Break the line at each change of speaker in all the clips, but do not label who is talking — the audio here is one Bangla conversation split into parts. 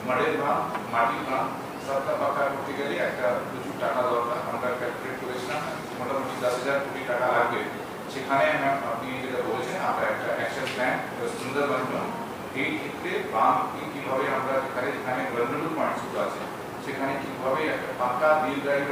মাটির বাঁধ সবটা পাকা করতে গেলে একটা প্রচুর টাকা দরকার। আমরা ক্যালকুলেট করেছিলাম মোটামুটি 10,000 কোটি টাকা লাগবে। সেখানে আপনি যেটা বলেছেন আমরা একটা অ্যাকশন প্ল্যান সুন্দরবন, এই ক্ষেত্রে বাঁধ কীভাবে আমরা যেখানে যেখানে ভালনারেবল পয়েন্টসগুলো আছে সেখানে কীভাবে একটা পাকা দীর্ঘায়ু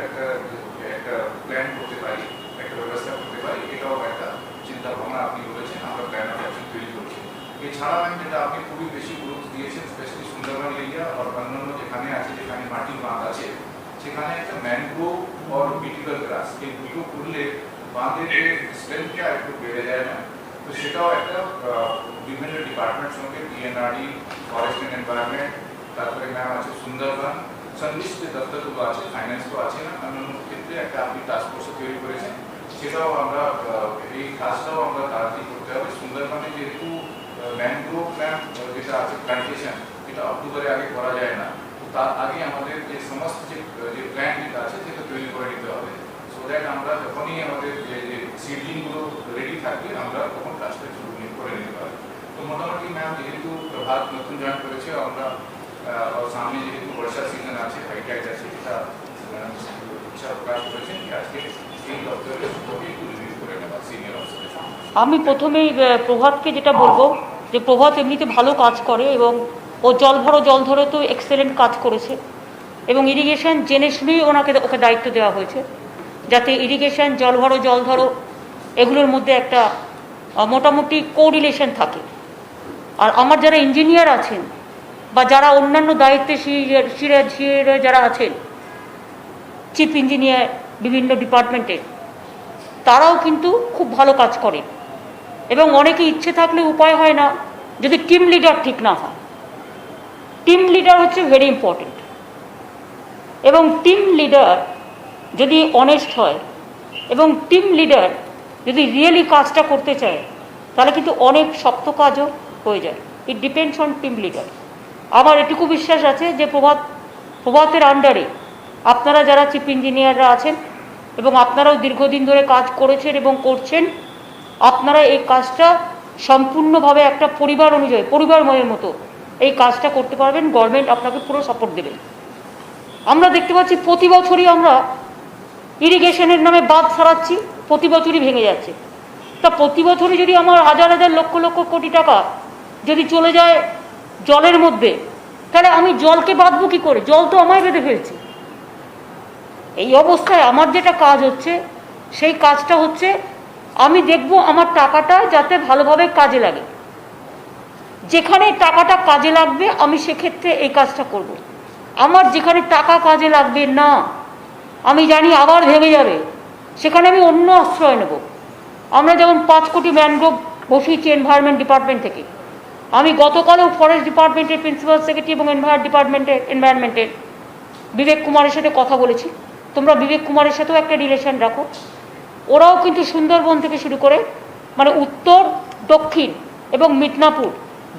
একটা প্ল্যান করতে পারি, একটা ব্যবস্থা করতে পারি, এটাও একটা চিন্তা ভাবনা আপনি বলেছেন। আমরা প্ল্যান অফ অ্যাকশন তৈরি করছি। এছাড়া যেটা আপনি খুবই বেশি গুরুত্ব দিয়েছেন স্পেশালি সুন্দরবন এরিয়া আর অন্যান্য যেখানে আছে, যেখানে মাটির বাঁধ আছে সেখানে একটা ম্যানগ্রোভ আর বিটিকল গ্রাস, এই দুটো করলে বাঁধের যে স্ট্রেংথটা একটু বেড়ে যায় না। তো সেটাও একটা বিভিন্ন ডিপার্টমেন্ট সঙ্গে ডিএনআরডি, ফরেস্ট অ্যান্ড এনভায়রনমেন্ট, তারপরে ম্যাম আছে সুন্দরবন, সন্নিষ্ট যে দপ্তরগুলো আছে, ফাইন্যান্স তো আছে না, অন্যান্য ক্ষেত্রে একটা আপনি টাস্ক ফোর্স তৈরি করেছেন। সেটাও আমরা এই কাজটাও আমরা তাড়াতাড়ি করতে হবে। সুন্দরবনে যেহেতু ম্যানগ্রোভ যেটা আছে প্ল্যান্টেশন, এটা অক্টোবরে আগে করা যায় না, তার আগে আমাদের যে সমস্ত যে প্ল্যান যেটা আছে সেটা তৈরি করে নিতে হবে। সো দ্যাট আমরা যখনই আমাদের যে সিডলিংগুলো রেডি থাকবে আমরা তখন কাজটা শুরু করে নিতে পারবো। তো মোটামুটি ম্যাম যেহেতু প্রভাত নতুন জয়েন করেছে, আমরা সামনে যেহেতু বর্ষার সিজন আছে, হাই টাইড আছে, সেটা ইচ্ছা প্রকাশ করেছেন যে আজকে এই দপ্তরের একটু রিভিউ করে নেওয়া সিনিয়র অফিসারের।
আমি প্রথমেই প্রভাতকে যেটা বলবো যে প্রভাত এমনিতে ভালো কাজ করে এবং ও জল ধরে তো এক্সেলেন্ট কাজ করেছে এবং ইরিগেশন জেনে শুনেই ওকে দায়িত্ব দেওয়া হয়েছে যাতে ইরিগেশন জল ধরো এগুলোর মধ্যে একটা মোটামুটি কোরিলেশন থাকে। আর আমার যারা ইঞ্জিনিয়ার আছেন বা যারা অন্যান্য দায়িত্বে যারা আছেন, চিফ ইঞ্জিনিয়ার বিভিন্ন ডিপার্টমেন্টের, তারাও কিন্তু খুব ভালো কাজ করে এবং অনেকে ইচ্ছে থাকলে উপায় হয় না যদি টিম লিডার ঠিক না হয়। টিম লিডার হচ্ছে ভেরি ইম্পর্টেন্ট এবং টিম লিডার যদি অনেস্ট হয় এবং টিম লিডার যদি রিয়েলি কাজটা করতে চায় তাহলে কিন্তু অনেক শক্ত কাজও হয়ে যায়। It depends on team leader. আমার এটুকু বিশ্বাস আছে যে প্রভাতের আন্ডারে আপনারা যারা চিফ ইঞ্জিনিয়াররা আছেন এবং আপনারাও দীর্ঘদিন ধরে কাজ করেছেন এবং করছেন, আপনারা এই কাজটা সম্পূর্ণভাবে একটা পরিবার অনুযায়ী পরিবারময়ের মতো এই কাজটা করতে পারবেন। গভর্নমেন্ট আপনাকে পুরো সাপোর্ট দেবেন। আমরা দেখতে পাচ্ছি প্রতি বছরই আমরা ইরিগেশনের নামে বাঁধ সারাচ্ছি, প্রতি বছরই ভেঙে যাচ্ছে। তা প্রতি বছরই যদি আমার হাজার লক্ষ কোটি টাকা যদি চলে যায় জলের মধ্যে, তাহলে আমি জলকে বাঁধবো কী করে? জল তো আমায় বেঁধে ফেলছে। এই অবস্থায় আমার যেটা কাজ হচ্ছে সেই কাজটা হচ্ছে আমি দেখব আমার টাকাটা যাতে ভালোভাবে কাজে লাগে। যেখানে টাকাটা কাজে লাগবে আমি সেক্ষেত্রে এই কাজটা করব। আমার যেখানে টাকা কাজে লাগবে না, আমি জানি আবার ভেঙে যাবে, সেখানে আমি অন্য আশ্রয় নেব। আমরা যেমন 5 কোটি ম্যানগ্রোভ বসিয়েছি এনভায়রনমেন্ট ডিপার্টমেন্ট থেকে। আমি গতকালও ফরেস্ট ডিপার্টমেন্টের প্রিন্সিপাল সেক্রেটারি এবং এনভায়রনমেন্টের বিবেক কুমারের সাথে কথা বলেছি। তোমরা বিবেক কুমারের সাথেও একটা রিলেশন রাখো। ওরাও কিন্তু সুন্দরবন থেকে শুরু করে মানে উত্তর, দক্ষিণ এবং মিদনাপুর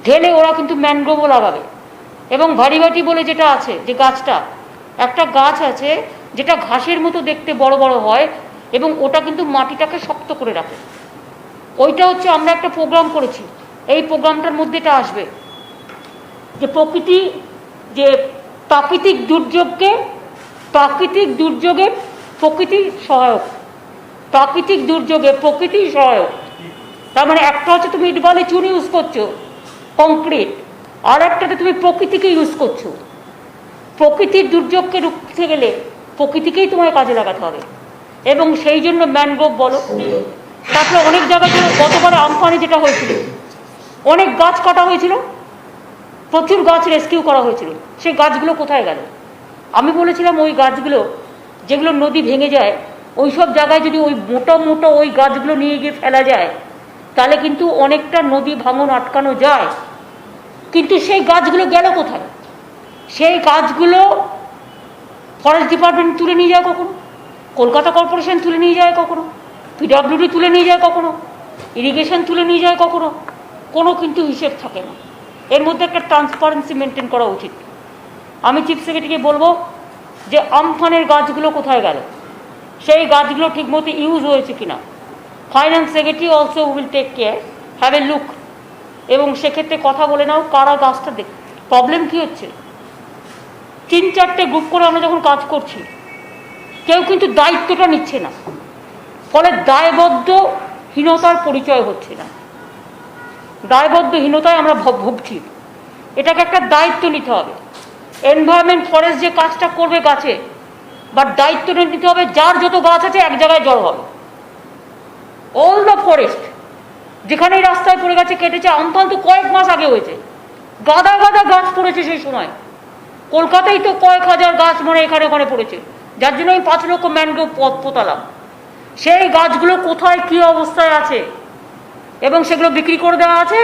ঢেলে ওরা কিন্তু ম্যানগ্রোভও লাগাবে। এবং ভারিবাটি বলে যেটা আছে, যে গাছটা, একটা গাছ আছে যেটা ঘাসের মতো দেখতে বড় হয় এবং ওটা কিন্তু মাটিটাকে শক্ত করে রাখে। ওইটা হচ্ছে আমরা একটা প্রোগ্রাম করেছি, এই প্রোগ্রামটার মধ্যে এটা আসবে যে প্রাকৃতিক দুর্যোগে প্রকৃতি সহায়ক। প্রাকৃতিক দুর্যোগে প্রকৃতি সহায়ক, তার মানে একটা হচ্ছে তুমি ইট বালি চুন ইউজ করছো, কংক্রিট, আর একটাতে তুমি প্রকৃতিকে ইউজ করছো। প্রকৃতির দুর্যোগকে রুখতে গেলে প্রকৃতিকেই তোমায় কাজে লাগাতে হবে এবং সেই জন্য ম্যানগ্রোভ বলো। তারপরে অনেক জায়গায় গতবারে আমফানে যেটা হয়েছিল, অনেক গাছ কাটা হয়েছিল, প্রচুর গাছ রেস্কিউ করা হয়েছিল, সেই গাছগুলো কোথায় গেল? আমি বলেছিলাম ওই গাছগুলো যেগুলো নদী ভেঙে যায় ওই সব জায়গায় যদি ওই মোটা ওই গাছগুলো নিয়ে গিয়ে ফেলা যায় তাহলে কিন্তু অনেকটা নদী ভাঙন আটকানো যায়। কিন্তু সেই গাছগুলো গেল কোথায়? সেই গাছগুলো ফরেস্ট ডিপার্টমেন্ট তুলে নিয়ে যায় কখনো, কলকাতা কর্পোরেশন তুলে নিয়ে যায় কখনো, পিডব্লিউডি তুলে নিয়ে যায় কখনো, ইরিগেশন তুলে নিয়ে যায় কখনো, কোনো কিন্তু হিসেব থাকে না। এর মধ্যে একটা ট্রান্সপারেন্সি মেনটেন করা উচিত। আমি চিফ সেক্রেটারিকে বলবো যে আমফানের গাছগুলো কোথায় গেল, সেই গাছগুলো ঠিকমতো ইউজ হয়েছে কিনা। Finance secretary also will take care, have a look, এবং সেক্ষেত্রে কথা বলে নাও কারা গাছটা দেখ। প্রবলেম কী হচ্ছে? 3-4টে গ্রুপ করে আমরা যখন কাজ করছি, কেউ কিন্তু দায়িত্বটা নিচ্ছে না, ফলে দায়বদ্ধহীনতার পরিচয় হচ্ছে না। দায়বদ্ধহীনতায় আমরা ভুগছি। এটাকে একটা দায়িত্ব নিতে হবে। এনভায়রনমেন্ট ফরেস্ট যে কাজটা করবে গাছে, বা দায়িত্বটা নিতে হবে যার যত গাছ আছে এক জায়গায় জড়ো হবে। অল দ্য ফরেস্ট যেখানে এই রাস্তায় পড়ে গেছে, কেটেছে, অন্তত কয়েক মাস আগে হয়েছে, গাদা গাদা গাছ পড়েছে সেই সময়। কলকাতায় তো কয়েক হাজার গাছ মানে এখানে ওখানে পড়েছে, যার জন্য আমি 5 লক্ষ ম্যানগ্রোভ পথ পোতালাম। সেই গাছগুলো কোথায় কী অবস্থায় আছে এবং সেগুলো বিক্রি করে দেওয়া আছে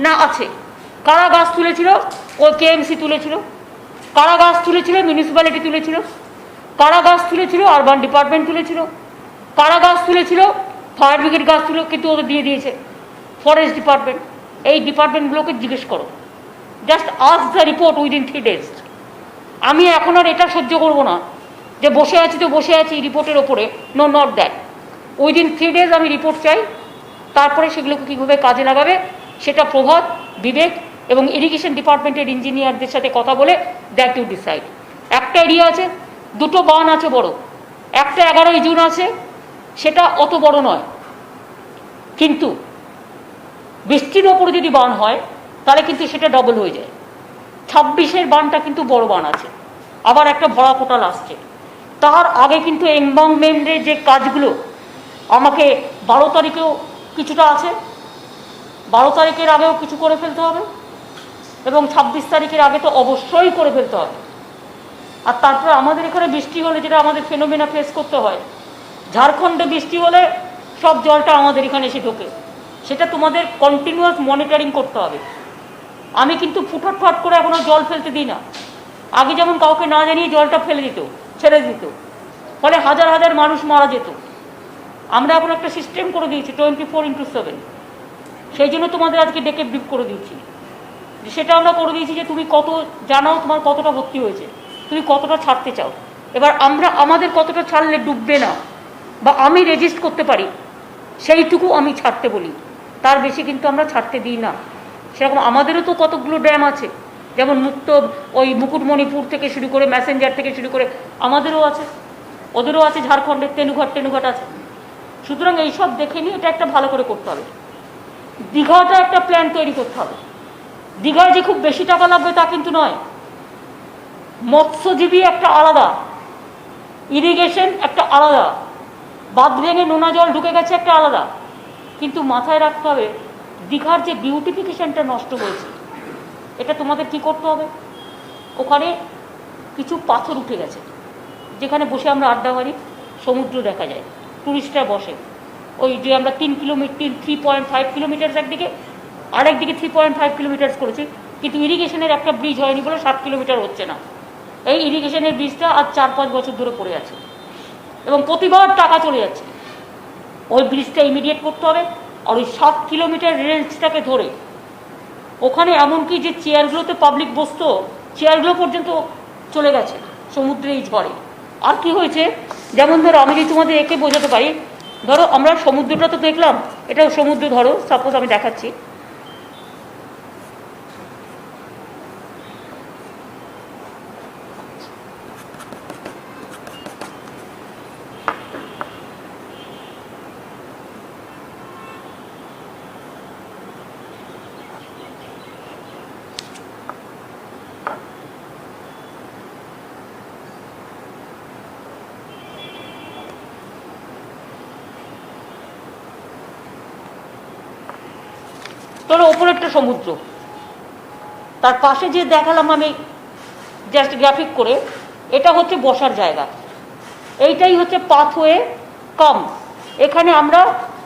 না আছে? কারা গাছ তুলেছিল? ওই কেএমসি তুলেছিল। কারা গাছ তুলেছিল? মিউনিসিপ্যালিটি তুলেছিল। কারা গাছ তুলেছিল? আরবান ডিপার্টমেন্ট তুলেছিল। কারা গাছ তুলেছিল? ফায়ার ব্রিগেড গাছ তুলে, কিন্তু ওদের দিয়ে দিয়েছে ফরেস্ট ডিপার্টমেন্ট। এই ডিপার্টমেন্টগুলোকে জিজ্ঞেস করো, just ask the report within 3 days। আমি এখন আর এটা সহ্য করবো না যে বসে আছি তো বসে আছি রিপোর্টের ওপরে। No, not that. Within 3 days আমি রিপোর্ট চাই। তারপরে সেগুলোকে কীভাবে কাজে লাগাবে সেটা প্রভাত, বিবেক এবং ইরিগেশন ডিপার্টমেন্টের ইঞ্জিনিয়ারদের সাথে কথা বলে দ্যাট ইউ ডিসাইড। একটা এরিয়া আছে, 2টো বান আছে বড়, একটা 11ই জুন আছে, সেটা অত বড় নয়, কিন্তু বৃষ্টির ওপরে যদি বান হয় তাহলে কিন্তু সেটা ডবল হয়ে যায়। 26-এর বানটা কিন্তু বড় বান আছে, আবার একটা ভরা কোটাল আসছে। তার আগে কিন্তু এনভায়রনমেন্টের যে কাজগুলো আমাকে 12 তারিখেও কিছুটা আছে, 12 তারিখের আগেও কিছু করে ফেলতে হবে, এবং 26 তারিখের আগে তো অবশ্যই করে ফেলতে হবে। আর তারপরে আমাদের এখানে বৃষ্টি হলে যেটা আমাদের ফেনোমেনা ফেস করতে হয়, ঝাড়খণ্ডে বৃষ্টি হলে সব জলটা আমাদের এখানে এসে ঢোকে, সেটা তোমাদের কন্টিনিউয়াস মনিটরিং করতে হবে। আমি কিন্তু ফুটফাট করে এখনো জল ফেলতে দিই না। আগে যেমন কাউকে না জানিয়ে জলটা ফেলে দিত, ছেড়ে দিত, ফলে হাজার হাজার মানুষ মারা যেত। আমরা এখন একটা সিস্টেম করে দিয়েছি 24x7। সেই জন্য তোমাদের আজকে ডেকে ব্রিফ করে দিয়েছি। সেটা আমরা করে দিয়েছি যে তুমি কত জানাও, তোমার কতটা ভর্তি হয়েছে, তুমি কতটা ছাড়তে চাও। এবার আমরা আমাদের কতটা ছাড়লে ডুববে না বা আমি রেজিস্ট করতে পারি সেইটুকু আমি ছাড়তে বলি, তার বেশি কিন্তু আমরা ছাড়তে দিই না। সেরকম আমাদেরও তো কতগুলো ড্যাম আছে, যেমন মুক্ত, ওই মুকুটমণিপুর থেকে শুরু করে ম্যাসেঞ্জার থেকে শুরু করে আমাদেরও আছে, ওদেরও আছে, ঝাড়খণ্ডের তেনুঘাট আছে। সুতরাং এইসব দেখে নিয়ে এটা একটা ভালো করে করতে হবে। দীঘাটা একটা প্ল্যান তৈরি করতে হবে। দীঘায় যে খুব বেশি টাকা লাগবে তা কিন্তু নয়। মৎস্যজীবী একটা আলাদা, ইরিগেশন একটা আলাদা, বাঁধ ভেঙে নোনা জল ঢুকে গেছে একটা আলাদা। কিন্তু মাথায় রাখতে হবে দীঘার যে বিউটিফিকেশনটা নষ্ট হয়েছে, এটা তোমাদের কি করতে হবে? ওখানে কিছু পাথর উঠে গেছে, যেখানে বসে আমরা আড্ডা মারি, সমুদ্র দেখা যায়, টুরিস্টরা বসে। ওই যে আমরা 3.5 কিলোমিটার একদিকে, আরেকদিকে 3.5 কিলোমিটার করেছি, কিন্তু ইরিগেশনের একটা ব্রিজ হয়নি বলে 7 কিলোমিটার হচ্ছে না। এই ইরিগেশনের ব্রিজটা আজ 4-5 বছর ধরে পড়ে আছে এবং প্রতিবার টাকা চলে যাচ্ছে। ওই ব্রিজটা ইমিডিয়েট করতে হবে। আর ওই 7 কিলোমিটার রেঞ্জটাকে ধরে ওখানে এমনকি যে চেয়ারগুলোতে পাবলিক বসতো, চেয়ারগুলো পর্যন্ত চলে গেছে সমুদ্রে এই ঝড়ে। আর কি হয়েছে, যেমন ধরো আমি যদি তোমাদের একে বোঝাতে পারি, ধরো আমরা সমুদ্রটা তো দেখলাম, এটা সমুদ্র, ধরো সাপোজ আমি দেখাচ্ছি, ধরো ওপরে একটা সমুদ্র, তার পাশে যে দেখালাম আমি জাস্ট গ্রাফিক করে, এটা হচ্ছে বসার জায়গা। এইটাই হচ্ছে পাথওয়ে কাম। এখানে আমরা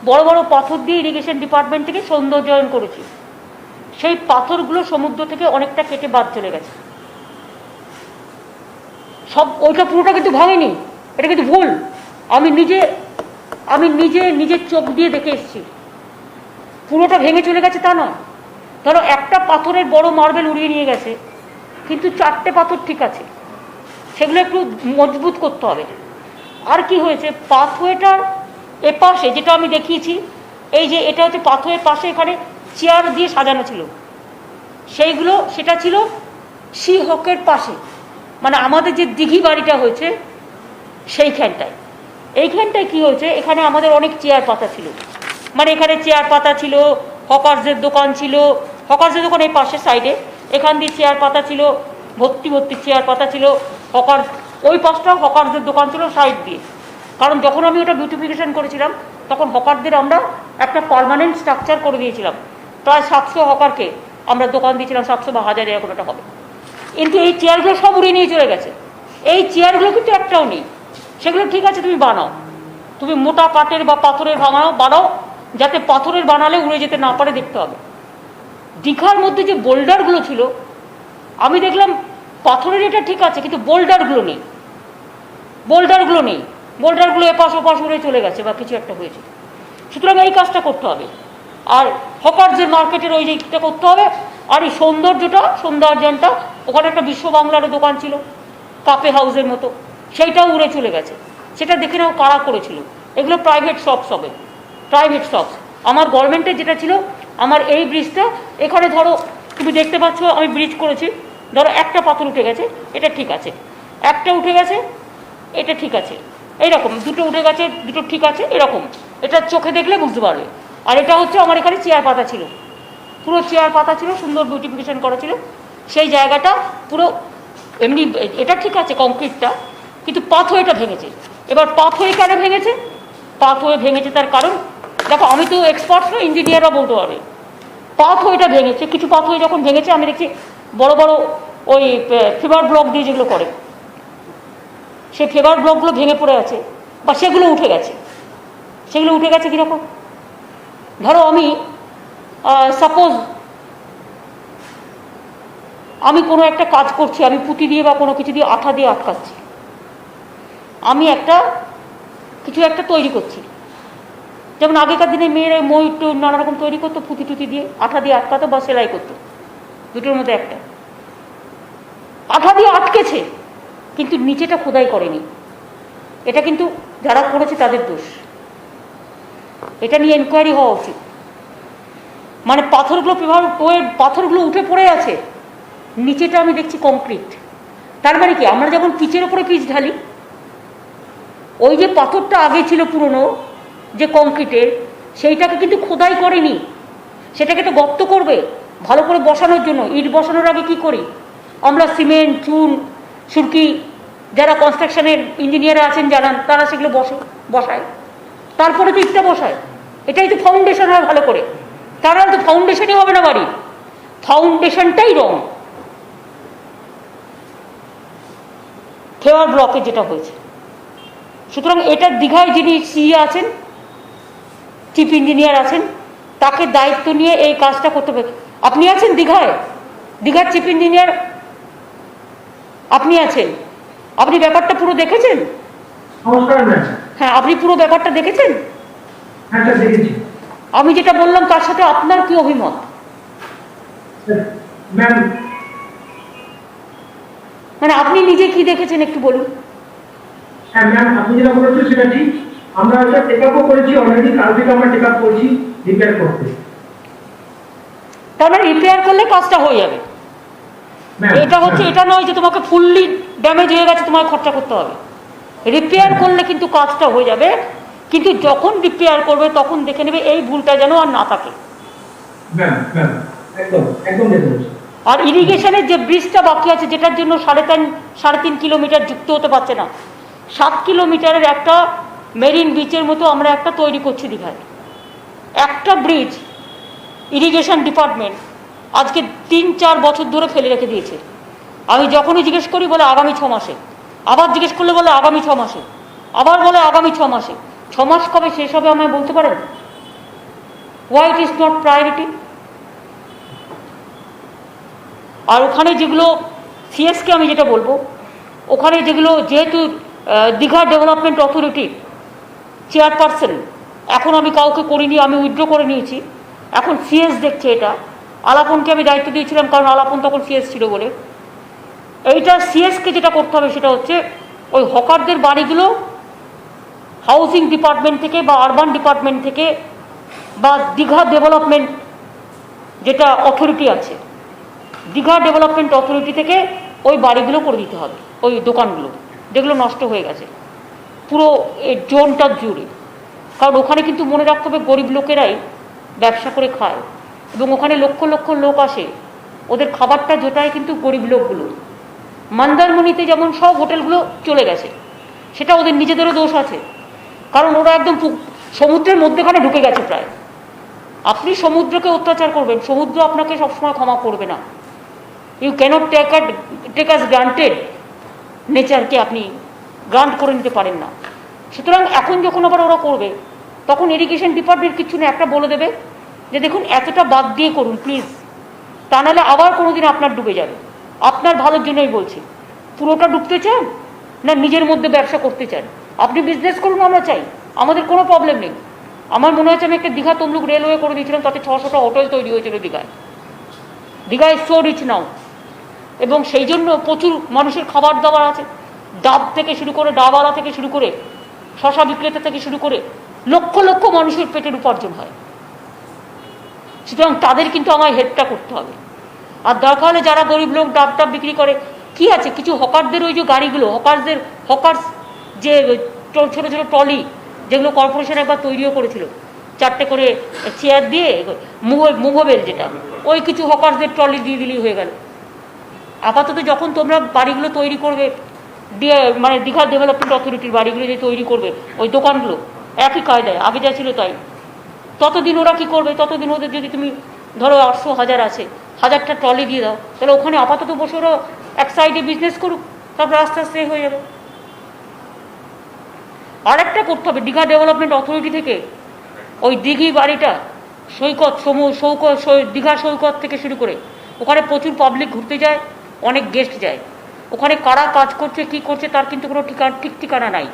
বড় বড় পাথর দিয়ে ইরিগেশন ডিপার্টমেন্ট থেকে সৌন্দর্যায়ন করেছি। সেই পাথরগুলো সমুদ্র থেকে অনেকটা কেটে বাদ চলে গেছে। সব ওইটা পুরোটা কিন্তু ভাঙেনি, এটা কিন্তু ভুল। আমি নিজে নিজের চোখ দিয়ে দেখে এসেছি। পুরোটা ভেঙে চলে গেছে তা নয়। ধরো একটা পাথরের বড় মার্বেল উড়িয়ে নিয়ে গেছে, কিন্তু 4টে পাথর ঠিক আছে, সেগুলো একটু মজবুত করতে হবে। আর কি হয়েছে, পাথওয়েটার এপাশে যেটা আমি দেখিয়েছি, এই যে এটা হচ্ছে পাথওয়ের পাশে, এখানে চেয়ার দিয়ে সাজানো ছিল, সেটা ছিল সি হকের পাশে। মানে আমাদের যে দিঘি বাড়িটা হয়েছে সেইখানটায়, এইখানটায় কি হয়েছে, এখানে আমাদের অনেক চেয়ার পাতা ছিল, মানে এখানে চেয়ার পাতা ছিল, হকার্সদের দোকান ছিল, হকার্সদের দোকান এই পাশের সাইডে, এখান দিয়ে চেয়ার পাতা ছিল, ভর্তি ভর্তি চেয়ার পাতা ছিল, হকার ওই পাশটা হকারদের দোকান ছিল সাইড দিয়ে। কারণ যখন আমি ওটা বিউটিফিকেশন করেছিলাম তখন হকারদের আমরা একটা পার্মানেন্ট স্ট্রাকচার করে দিয়েছিলাম, প্রায় 700 হকারকে আমরা দোকান দিয়েছিলাম, 700 বা 1000 এরকম একটা হবে। কিন্তু এই চেয়ারগুলো সব উড়িয়ে নিয়ে চলে গেছে, এই চেয়ারগুলো কিন্তু একটাও নেই। সেগুলো ঠিক আছে তুমি বানাও, তুমি মোটা কাঠের বা পাথরের বানাও, যাতে পাথরের বানালে উড়ে যেতে না পারে দেখতে হবে। দীঘার মধ্যে যে বোল্ডারগুলো ছিল আমি দেখলাম পাথরের এটা ঠিক আছে, কিন্তু বোল্ডারগুলো নেই, বোল্ডারগুলো এপাশ ওপাশ উড়ে চলে গেছে বা কিছু একটা হয়েছে। সুতরাং এই কাজটা করতে হবে, আর হকারদের মার্কেটের ওই দিকটা করতে হবে। আর এই সৌন্দর্যায়নটা ওখানে একটা বিশ্ব বাংলার দোকান ছিল কাপে হাউসের মতো, সেইটাও উড়ে চলে গেছে। সেটা দেখে নাও কারা করেছিল, এগুলো প্রাইভেট শপস হবে, প্রাইভেট শপস। আমার গভর্নমেন্টের যেটা ছিল, আমার এই ব্রিজটা এখানে ধরো তুমি দেখতে পাচ্ছ আমি ব্রিজ করেছি, ধরো একটা পাথর উঠে গেছে, এটা ঠিক আছে, একটা উঠে গেছে, এটা ঠিক আছে, এইরকম দুটো উঠে গেছে, দুটো ঠিক আছে, এরকম এটা চোখে দেখলে বুঝতে পারবে। আর এটা হচ্ছে আমার এখানে চেয়ার পাতা ছিল, পুরো চেয়ার পাতা ছিল, সুন্দর বিউটিফিকেশন করা ছিল সেই জায়গাটা পুরো। এমনি এটা ঠিক আছে কংক্রিটটা, কিন্তু পাথওয়েটা ভেঙেছে। এবার পাথওয়ে কেন ভেঙেছে, পাথওয়ে ভেঙেছে তার কারণ দেখো, আমি তো এক্সপার্ট না, ইঞ্জিনিয়াররা বলতে পারবে। পাথওয়েটা ভেঙেছে, কিছু পাথওয়ে যখন ভেঙেছে আমি দেখছি বড় বড় ওই ফেভার ব্লক দিয়ে যেগুলো করে, সেই ফেভার ব্লকগুলো ভেঙে পড়ে আছে বা সেগুলো উঠে গেছে। সেগুলো উঠে গেছে কীরকম, ধরো আমি সাপোজ আমি কোনো একটা কাজ করছি, আমি পুঁতি দিয়ে বা কোনো কিছু দিয়ে আঠা দিয়ে আটকাচ্ছি, আমি কিছু একটা তৈরি করছি। যেমন আগেকার দিনে মেয়েরা ময়ূর টয়ূর নানা রকম তৈরি করতো, পুঁতি টুতি দিয়ে আঠা দিয়ে আটকাতো বা সেলাই করতো, দুটোর মধ্যে একটা। আঠা দিয়ে আটকেছে কিন্তু নিচেটা খোদাই করেনি, এটা কিন্তু যারা করেছে তাদের দোষ, এটা নিয়ে এনকোয়ারি হওয়া উচিত। মানে পাথরগুলো উঠে পড়ে আছে, নিচেটা আমি দেখছি কংক্রিট। তার মানে কি, আমরা যেমন পিচের ওপরে পিচ ঢালি, ওই যে পাথরটা আগে ছিল পুরনো যে কংক্রিটের, সেইটাকে কিন্তু খোদাই করেনি, সেটাকে তো গর্ত করবে ভালো করে বসানোর জন্য। ইট বসানোর আগে কি করি আমরা, সিমেন্ট, চুন, সুরকি, যারা কনস্ট্রাকশনের ইঞ্জিনিয়াররা আছেন জানান, তারা সেগুলো বসায়, তারপরে তো ইটটা বসায়। এটাই তো ফাউন্ডেশন হয় ভালো করে, তারা তো ফাউন্ডেশনই হবে না বাড়ির, ফাউন্ডেশনটাই রং। ফেভার ব্লকে যেটা হয়েছে, সুতরাং এটা দীঘায় যিনি সিই আছেন, চিফ ইঞ্জিনিয়ার আছেন, তাকে দায়িত্ব নিয়ে এই কাজটা করতে হবে। আপনি আছেন দীঘার চিফ ইঞ্জিনিয়ার, আপনি আছেন, আপনি ব্যাপারটা পুরো দেখেছেন? হ্যাঁ, আপনি পুরো ব্যাপারটা দেখেছেন?
হ্যাঁ স্যার, দেখেছি।
আমি যেটা বললাম তার সাথে আপনার কি অভিমত?
ম্যাম,
মানে আপনি নিজে কি দেখেছেন একটু বলুন।
হ্যাঁ ম্যাম, আপনি যেটা বলেছেন সেটা ঠিক। আমরা এটা টেক আপও করেছি অলরেডি, কাল থেকে আমরা টেক আপ করছি রিপেয়ার করতে।
তার মানে রিপেয়ার করলে কাজটা হয়ে যাবে। এটা হচ্ছে, এটা নয় যে তোমাকে ফুললি ড্যামেজ হয়ে গেছে তোমাকে খরচা করতে হবে। রিপেয়ার করলে কিন্তু কাজটা হয়ে যাবে, কিন্তু যখন রিপেয়ার করবে তখন দেখে নেবে এই ভুলটা যেন আর না থাকে। আর ইরিগেশনের যে ব্রিজটা বাকি আছে, যেটার জন্য 3.5 কিলোমিটার যুক্ত হতে পারছে না, 7 কিলোমিটারের একটা মেরিন বিচের মতো আমরা একটা তৈরি করছি দীঘায়। একটা ব্রিজ ইরিগেশন ডিপার্টমেন্ট আজকে 3-4 বছর ধরে ফেলে রেখে দিয়েছে। আমি যখনই জিজ্ঞেস করি বলে আগামী 6 মাসে, আবার জিজ্ঞেস করলে বলে আগামী 6 মাসে, আবার বলে আগামী 6 মাসে। 6 মাস কবে শেষ হবে আমায় বলতে পারেন? Why it is not priority? আর ওখানে যেগুলো সিএসকে আমি যেটা বলবো, ওখানে যেগুলো যেহেতু দীঘা ডেভেলপমেন্ট অথরিটি চেয়ারপারসন, এখন আমি কাউকে করিনি, আমি উইথড্র করে নিয়েছি, এখন সিএস দেখছে এটা। আলাপনকে আমি দায়িত্ব দিয়েছিলাম, কারণ আলাপন তখন সিএস ছিল বলে। এইটা সিএসকে যেটা করতে হবে সেটা হচ্ছে ওই হকারদের বাড়িগুলো হাউজিং ডিপার্টমেন্ট থেকে বা আরবান ডিপার্টমেন্ট থেকে বা দীঘা ডেভেলপমেন্ট যেটা অথরিটি আছে, দীঘা ডেভেলপমেন্ট অথরিটি থেকে ওই বাড়িগুলো করে দিতে হবে, ওই দোকানগুলো যেগুলো নষ্ট হয়ে গেছে পুরো এই জোনটা জুড়ে। কারণ ওখানে কিন্তু মনে রাখতে হবে গরিব লোকেরাই ব্যবসা করে খায় এবং ওখানে লক্ষ লক্ষ লোক আসে, ওদের খাবারটা জোটায় কিন্তু গরিব লোকগুলো। মন্দারমণিতে যেমন সব হোটেলগুলো চলে গেছে, সেটা ওদের নিজেদেরও দোষ আছে, কারণ ওরা একদম সমুদ্রের মধ্যেখানে ঢুকে গেছে প্রায়। আপনি সমুদ্রকে অত্যাচার করবেন, সমুদ্র আপনাকে সবসময় ক্ষমা করবে না। You can't take us granted, নেচারকে আপনি গ্রান্ট করে নিতে পারেন না। সুতরাং এখন যখন আবার ওরা করবে, তখন ইরিগেশন ডিপার্টমেন্ট কিছু না একটা বলে দেবে যে দেখুন এতটা বাদ দিয়ে করুন প্লিজ, তা নাহলে আবার কোনোদিন আপনার ডুবে যাবে। আপনার ভালোর জন্যই বলছি, পুরোটা ডুবতে চান না নিজের মধ্যে ব্যবসা করতে চান? আপনি বিজনেস করুন, আমরা চাই, আমাদের কোনো প্রবলেম নেই। আমার মনে হচ্ছে আমি একটা দীঘা তমলুক রেলওয়ে করে দিয়েছিলাম, তাতে 600টা হোটেল তৈরি হয়েছিল দীঘায়। দীঘা ইজ সো রিচ নাও, এবং সেই জন্য প্রচুর মানুষের খাবার দাবার আছে, ডাব থেকে শুরু করে, ডাবওয়ালা থেকে শুরু করে, শশা বিক্রেতা থেকে শুরু করে লক্ষ লক্ষ মানুষের পেটের উপার্জন হয়। সুতরাং তাদের কিন্তু আমায় হেডটা করতে হবে। আর দরকার হলে যারা গরিব লোক ডাব টাব বিক্রি করে, কি আছে কিছু হকারদের ওই যে গাড়িগুলো, হকার্স যে ছোট ছোট ট্রলি, যেগুলো কর্পোরেশন একবার তৈরিও করেছিল, 4টে করে চেয়ার দিয়ে মুভেবল, যেটা ওই কিছু হকারদের ট্রলি দিয়ে দিলেই হয়ে গেল। আপাতত যখন তোমরা বাড়িগুলো তৈরি করবে, মানে দীঘা ডেভেলপমেন্ট অথরিটির বাড়িগুলো যে তৈরি করবে, ওই দোকানগুলো একই কায়দায় আগে যা ছিল তাই, ততদিন ওরা কি করবে, ততদিন ওদের যদি তুমি ধরো 800 1000 আছে, 1000টা ট্রলি দিয়ে দাও, তাহলে ওখানে আপাতত বসে ওরা এক সাইডে বিজনেস করুক, তারপর আস্তে আস্তে হয়ে যাবে। আরেকটা করতে হবে, দীঘা ডেভেলপমেন্ট অথরিটি থেকে ওই দিঘি বাড়িটা, সৈকত দীঘা সৈকত থেকে শুরু করে ওখানে প্রচুর পাবলিক ঘুরতে যায়, অনেক গেস্ট যায়, ওখানে কারা কাজ করছে কি করছে তার কিন্তু কোনো ঠিক ঠিকানা নাই।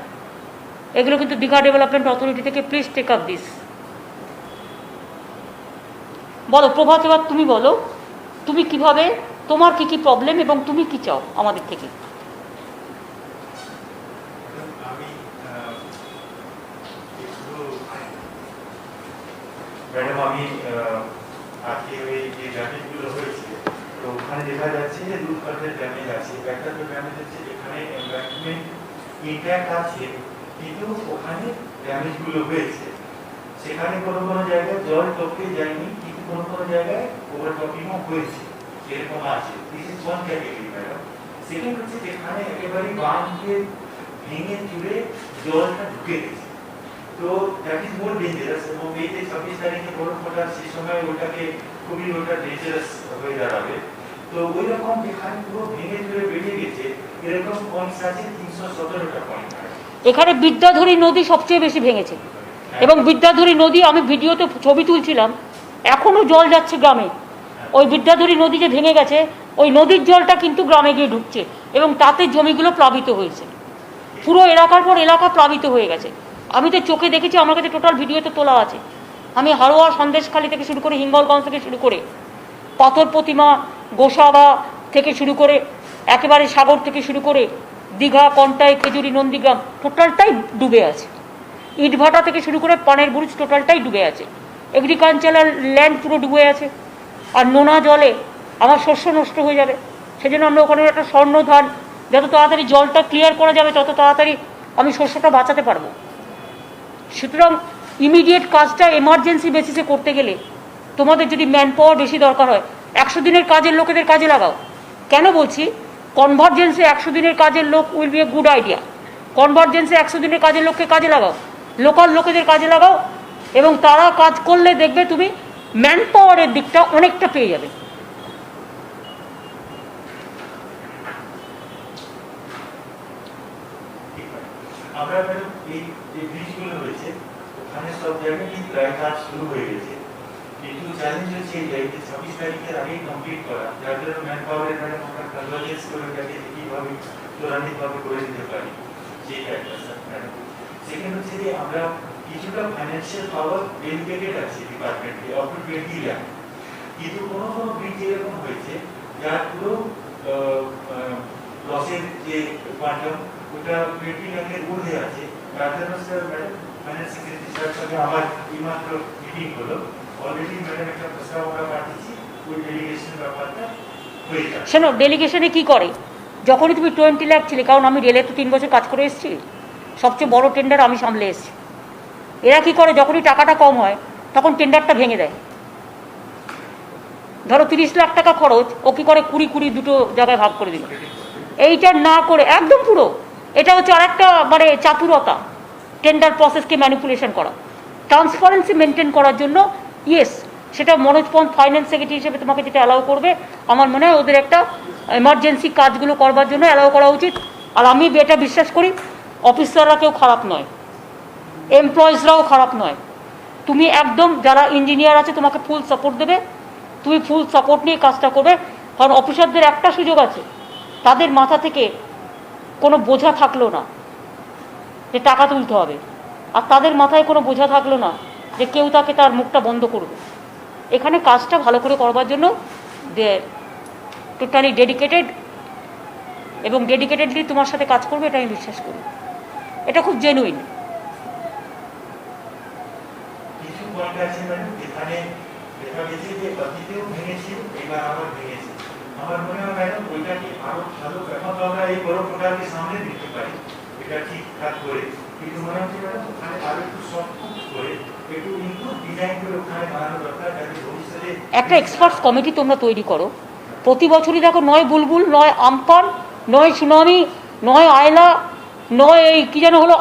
এগুলো কিন্তু দীঘা ডেভেলপমেন্ট অথরিটি থেকে প্লিজ টেক আপ দিস। বলো প্রভাত, এবার তুমি বলো তুমি কিভাবে, তোমার কি কি প্রবলেম এবং তুমি কি চাও আমাদের থেকে।
ম্যাডাম আমি আজকে ওই যে ড্যামেজগুলো হয়েছে, তো ওখানে দেখা যাচ্ছে যে 2 ধরনের ড্যামেজ আছে। একটা তো ড্যামেজ হচ্ছে এখানে এনভায়রনমেন্ট ইনট্যাক্ট আছে, কিন্তু ওখানে ড্যামেজগুলো হয়েছে, সেখানে কোনো কোনো জায়গায় জল টপকে যায়নি, কিন্তু কোনো কোনো জায়গায় ওভারটপিংও হয়েছে, এরকম আছে। This is one category madam. Second হচ্ছে যেখানে একেবারে বাঁধকে ভেঙে চুড়ে জলটা ঢুকে গেছে, তো দ্যাট ইজ মোর ডেঞ্জারাস। এবং এই যে 26 তারিখে বরফ পড়ার সেই সময় ওটাকে খুবই ডেঞ্জারাস হয়ে দাঁড়াবে। তো ওই রকম যেখানে পুরো ভেঙে চুড়ে বেরিয়ে গেছে, এরকম পয়েন্টস আছে 317টা পয়েন্ট।
এখানে বিদ্যাধরী নদী সবচেয়ে বেশি ভেঙেছে, এবং বিদ্যাধরী নদী আমি ভিডিওতে ছবি তুলছিলাম, এখনো জল যাচ্ছে গ্রামে। ওই বিদ্যাধরী নদী যে ভেঙে গেছে, ওই নদীর জলটা কিন্তু গ্রামে গিয়ে ঢুকছে, এবং তাতে জমিগুলো প্লাবিত হয়েছে, পুরো এলাকার পর এলাকা প্লাবিত হয়ে গেছে। আমি তো চোখে দেখেছি, আমার কাছে টোটাল ভিডিওতে তোলা আছে। আমি হারোয়া সন্দেশখালী থেকে শুরু করে হিঙ্গলগঞ্জ থেকে শুরু করে পাথর প্রতিমা গোসাবা থেকে শুরু করে একেবারে সাগর থেকে শুরু করে দীঘা, কন্টাই, খেজুরি, নন্দীগ্রাম টোটালটাই ডুবে আছে। ইটভাটা থেকে শুরু করে পানের বুরুজ টোটালটাই ডুবে আছে। এগ্রিকালচারাল ল্যান্ড পুরো ডুবে আছে। আর নোনা জলে আমার শস্য নষ্ট হয়ে যাবে। সেজন্য আমরা ওখানে একটা স্বর্ণ ধান, যত তাড়াতাড়ি জলটা ক্লিয়ার করা যাবে তত তাড়াতাড়ি আমি শস্যটা বাঁচাতে পারবো। সুতরাং ইমিডিয়েট কাজটা এমার্জেন্সি বেসিসে করতে গেলে তোমাদের যদি ম্যান পাওয়ার বেশি দরকার হয়, 100 দিনের কাজের লোকেদের কাজে লাগাও। কেন বলছি, কনভার্জেন্সে 100 দিনের কাজের লোক will be a good idea. কনভার্জেন্সে 100 দিনের কাজের লোককে কাজে লাগাও, লোকাল লোকেদের কাজে লাগাও, এবং তারা কাজ করলে দেখবে তুমি ম্যান পাওয়ারের দিকটা অনেকটা পেয়ে যাবে।
আমরা ম্যাডাম এই যে ব্রিজগুলো হয়েছে, ওখানে সব জায়গায় কিন্তু কাজ শুরু হয়ে গেছে, কিন্তু চ্যালেঞ্জ হচ্ছে এই যে 26 তারিখের আগেই কমপ্লিট করা, যার জন্য ম্যান পাওয়ারের ম্যাডাম আমরা কনভার্জেন্স করে তাকে কীভাবে ত্বরান্বিতভাবে করে দিতে পারি, সেইটা একটা স্যার ম্যাডাম। সেকেন্ড হচ্ছে যে আমরা কিছুটা ফাইন্যান্সিয়াল পাওয়ার ডেলিগেটেড আছে ডিপার্টমেন্টে, অপ টু 20 লাখ, কিন্তু কোনো কোনো ব্রিজ এরকম হয়েছে যার পুরো লসের যে কোয়ান্টাম ওটা 20 লাখের ঊর্ধ্বে আছে। তার জন্য sir madam finance secretary sir সঙ্গে আমার এইমাত্র মিটিং হলো, অলরেডি ম্যাডাম একটা প্রস্তাব আমরা পাঠিয়েছি, ওই ডেলিগেশনের ব্যাপারটা হয়ে যাবে।
শোনো, ডেলিগেশনে কি করে, যখনই তুমি 20 লাখ ছিলে, কারণ আমি রেলে তো 3 বছর কাজ করে এসেছি, সবচেয়ে বড় টেন্ডার আমি সামলে এসেছি। এরা কি করে, যখনই টাকাটা কম হয় তখন টেন্ডারটা ভেঙে দেয়। ধরো 30 লাখ টাকা খরচ, ও কি করে 20 দুটো জায়গায় ভাগ করে দিল। এইটা না করে একদম পুরো, এটা হচ্ছে আরেকটা মানে চাতুরতা, টেন্ডার প্রসেসকে ম্যানিপুলেশন করা। ট্রান্সপারেন্সি মেনটেন করার জন্য ইয়েস, সেটা মনোজ পন্থ ফাইন্যান্স সেক্রেটারি হিসেবে তোমাকে যেটা অ্যালাউ করবে, আমার মনে হয় ওদের একটা এমার্জেন্সি কাজগুলো করবার জন্য অ্যালাউ করা উচিত। আর আমি এটা বিশ্বাস করি, অফিসাররা কেউ খারাপ নয়, এমপ্লয়িজরাও খারাপ নয়। তুমি একদম যারা ইঞ্জিনিয়ার আছে তোমাকে ফুল সাপোর্ট দেবে, তুমি ফুল সাপোর্ট নিয়ে কাজটা করবে। কারণ অফিসারদের একটা সুযোগ আছে, তাদের মাথা থেকে কোনো বোঝা থাকলো না যে টাকা তুলতে হবে, আর তাদের মাথায় কোনো বোঝা থাকলো না যে কেউ তাকে তার মুখটা বন্ধ করবে। এখানে কাজটা ভালো করে করবার জন্য দে টোটালি ডেডিকেটেড, এবং ডেডিকেটেডলি তোমার সাথে কাজ করবে, এটা আমি বিশ্বাস করি। এটা খুব জেনুইন।
কিছু পয়েন্ট আছে ম্যাডাম যেখানে দেখা গেছে যে অতীতেও ভেঙেছে, এবার আবার ভেঙেছে। আমার মনে হয় ম্যাডাম ওইটাকে আরো ভালো, এখন তো আমরা এই বড় প্রোগ্রামকে সামনে দিতে পারি এটা ঠিকঠাক করে, কিন্তু মনে হচ্ছে ম্যাডাম ওখানে আরো একটু সফট করে একটু ইনপুট ডিজাইন করে ওখানে বানানো দরকার, যাতে ভবিষ্যতে
একটা এক্সপার্টস কমিটি তোমরা তৈরি করো। প্রতি বছরই দেখো, নয় বুলবুল, নয় আমফান, নয় সুনামি, নয় আয়লা, নয় এই কী যেন হলো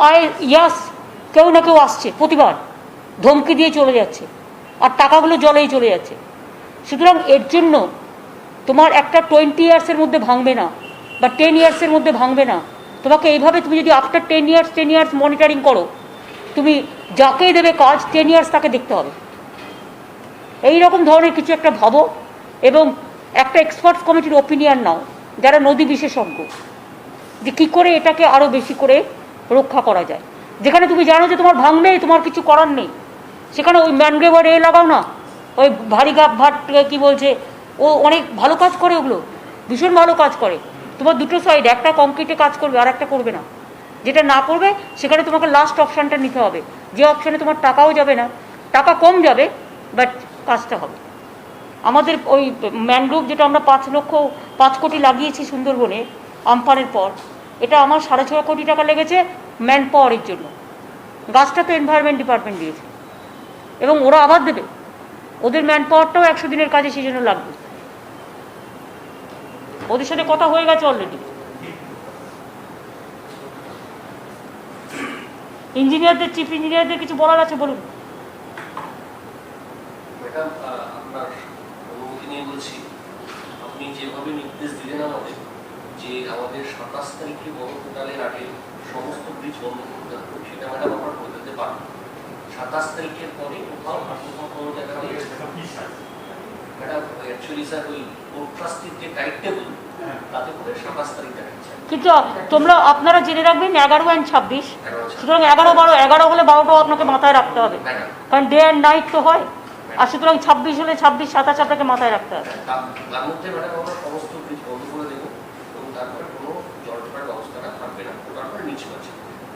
ইয়াস, কেউ না কেউ আসছে, প্রতিবার ধমকি দিয়ে চলে যাচ্ছে, আর টাকাগুলো জলেই চলে যাচ্ছে। সুতরাং এর জন্য তোমার একটা 20 ইয়ার্সের মধ্যে ভাঙবে না, বা 10 ইয়ার্সের মধ্যে ভাঙবে না। তোমাকে এইভাবে তুমি যদি আফটার 10 ইয়ার্স মনিটরিং করো, তুমি যাকেই দেবে কাজ 10 ইয়ার্স তাকে দেখতে হবে। এই রকম ধরনের কিছু একটা ভাবো, এবং একটা এক্সপার্টস কমিটির ওপিনিয়ন নাও যারা নদী বিশেষজ্ঞ, যে কী করে এটাকে আরও বেশি করে রক্ষা করা যায়। যেখানে তুমি জানো যে তোমার ভাঙবেই, তোমার কিছু করার নেই, সেখানে ওই ম্যানগ্রেভার লাগাও না, ওই ভারী ভাট কী বলছে, ও অনেক ভালো কাজ করে, ওগুলো ভীষণ ভালো কাজ করে। তোমার দুটো সাইড, একটা কংক্রিটে কাজ করবে আর একটা করবে না। যেটা না করবে সেখানে তোমাকে লাস্ট অপশানটা নিতে হবে, যে অপশানে তোমার টাকাও যাবে না, টাকা কম যাবে, বাট কাজটা হবে। আমাদের ওই ম্যানগ্রোভ যেটা আমরা 5 কোটি লাগিয়েছি সুন্দরবনে আমফানের পর, এটা আমার 6.5 কোটি টাকা লেগেছে ম্যান পাওয়ারের জন্য। গাছটা তো এনভায়রনমেন্ট ডিপার্টমেন্ট দিয়েছে, এবং ওরা আবার দেবে। ওদের ম্যান পাওয়ারটাও 100 দিনের কাজে সেই জন্য লাগবে। ওদের সাথে কথা হয়ে গেছে অলরেডি। ইঞ্জিনিয়ারদের, চিফ ইঞ্জিনিয়ারদের কিছু বলার আছে, বলুন।
ম্যাডাম, আপনার অনুমতি নিয়ে বলছি, আপনি যেভাবে নির্দেশ দিলেন আমাদের, যে আমাদের 27 তারিখে বড় আগে সমস্ত ব্রিজ বন্ধ করতে হবে, সেটা ম্যাডাম আমরা করে দিতে পারবো। 27 তারিখের পরে কোথাও কোনো জায়গায় ম্যাডাম অ্যাকচুয়ালি স্যার ওই কোর্ট ট্রাস্টির যে টাইট টেবিল, তাতে করে 27 তারিখ দেখাচ্ছে।
কিন্তু আপনারা জেনে রাখবেন 11 আর 26, সুতরাং 11, 12, 11 হলে 12টাও আপনাকে মাথায় রাখতে হবে, কারণ ডে অ্যান্ড নাইট তো হয়। আর সুতরাং 26 হলে 26, 27 আপনাকে মাথায় রাখতে হবে।
তার মধ্যে ম্যাডাম আমরা সমস্ত ব্রিজ বন্ধ করে দেবো, এবং তারপরে কোনো জল ঢোকার ব্যবস্থাটা থাকবে না, তারপরে নিচে আছে।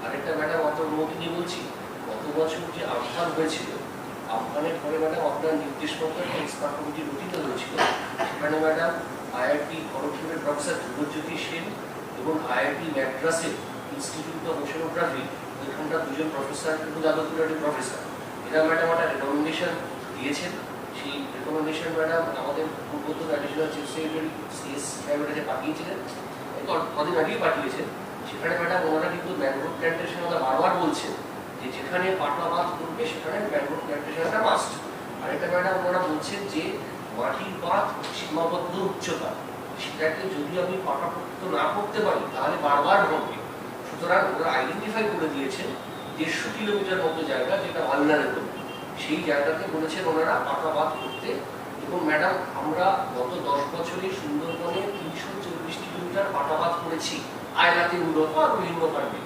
আরেকটা ম্যাডাম আপনার অনুমতি নিয়ে বলছি, গত বছর যে আমফান হয়েছিল, আমফানের পরে ম্যাডাম আপনার নির্দেশ মতো একটা এক্সপার্ট কমিটি গঠিত হয়েছিল। সেখানে ম্যাডাম IIT খড়গপুরের প্রফেসর ধ্রুবজ্যোতি সেন এবং IIT ম্যাড্রাসের ইনস্টিটিউট অফ ওশেনোগ্রাফি, ওইখানকার 2জন প্রফেসর এবং যাদবপুরের প্রফেসর, এরা ম্যাডাম একটা রেকমেন্ডেশন দিয়েছেন। সেই রেকমেন্ডেশন ম্যাডাম আমাদের পূর্বতন অ্যাডিশনাল চিফ সেক্রেটারি CS সাহেবের কাছে পাঠিয়েছিলেন, কদিন আগেই পাঠিয়েছেন। সেখানে ম্যাডাম ওনারা কিন্তু ম্যানগ্রোভ প্ল্যান্টেশন কথা বারবার বলছেন, যে যেখানে পাটলা বাঁধ করবে সেখানে ম্যানগ্রোভ প্ল্যান্টেশনটা মাস্ট। আর এটা ম্যাডাম ওনারা বলছেন যে মাটির বাঁধ সীমাবদ্ধ উচ্চতা, সেটাকে যদি আমি পাকাপোক্ত না করতে পারি তাহলে বারবার ভাঙবে। সুতরাং ওরা আইডেন্টিফাই করে দিয়েছেন 150 কিলোমিটার মতো জায়গা যেটা ভালনারেবল, সেই জায়গাতে বলেছেন ওনারা পাকা বাঁধ করতে। এবং ম্যাডাম আমরা গত 10 বছরে সুন্দরবনে 340 কিলোমিটার পাকা বাঁধ করেছি, আয়লাতে মূলত আর বিভিন্ন কারণে।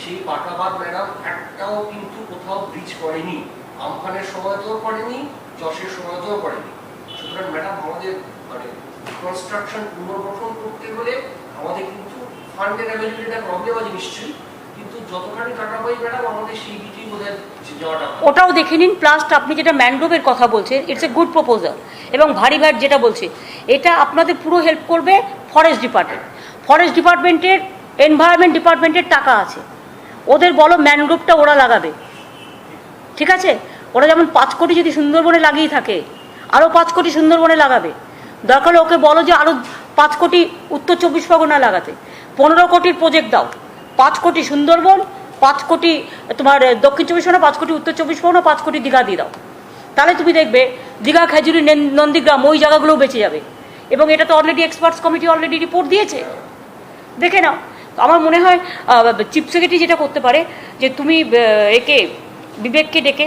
সেই পাকা বাঁধ ম্যাডাম একটাও কিন্তু কোথাও ব্রিজ করেনি, আমফানের সময়তেও করেনি, চষের সময়তেও করেনি। সুতরাং ম্যাডাম আমাদের মানে কনস্ট্রাকশন পুনর্গঠন করতে হলে আমাদের কিন্তু ফান্ডের অ্যাভেলেবিলিটিটা প্রবলেম আছে নিশ্চয়ই, কিন্তু যতখানি টাকা পাই ম্যাডাম আমাদের সেই দিকেই বোধহয় যাওয়াটা।
ওটাও দেখে নিন। প্লাস আপনি যেটা ম্যানগ্রোভের কথা বলছেন, ইটস এ গুড প্রপোজাল। এবং ভারী ভাট যেটা বলছে, এটা আপনাদের পুরো হেল্প করবে ফরেস্ট ডিপার্টমেন্ট। ফরেস্ট ডিপার্টমেন্টের, এনভায়রনমেন্ট ডিপার্টমেন্টের টাকা আছে, ওদের বলো ম্যানগ্রোভটা ওরা লাগাবে, ঠিক আছে? ওরা যেমন 5 কোটি যদি সুন্দরবনে লাগিয়ে থাকে, আরও 5 কোটি সুন্দরবনে লাগাবে। দরকার হলে ওকে বলো যে আরও 5 কোটি উত্তর 24 পরগনা লাগাতে। 15 কোটির প্রজেক্ট দাও, 5 কোটি সুন্দরবন, 5 কোটি তোমার দক্ষিণ 24 পরগনা, 5 কোটি উত্তর 24 পরগনা, 5 কোটি দীঘা দিয়ে দাও। তাহলে তুমি দেখবে দীঘা, খেজুরি, নন্দীগ্রাম ওই জায়গাগুলোও বেঁচে যাবে। এবং এটা তো already experts committee already report দিয়েছে, দেখে নাও। আমার মনে হয় চিফ সেক্রেটারি যেটা করতে পারে যে তুমি একে বিবেককে ডেকে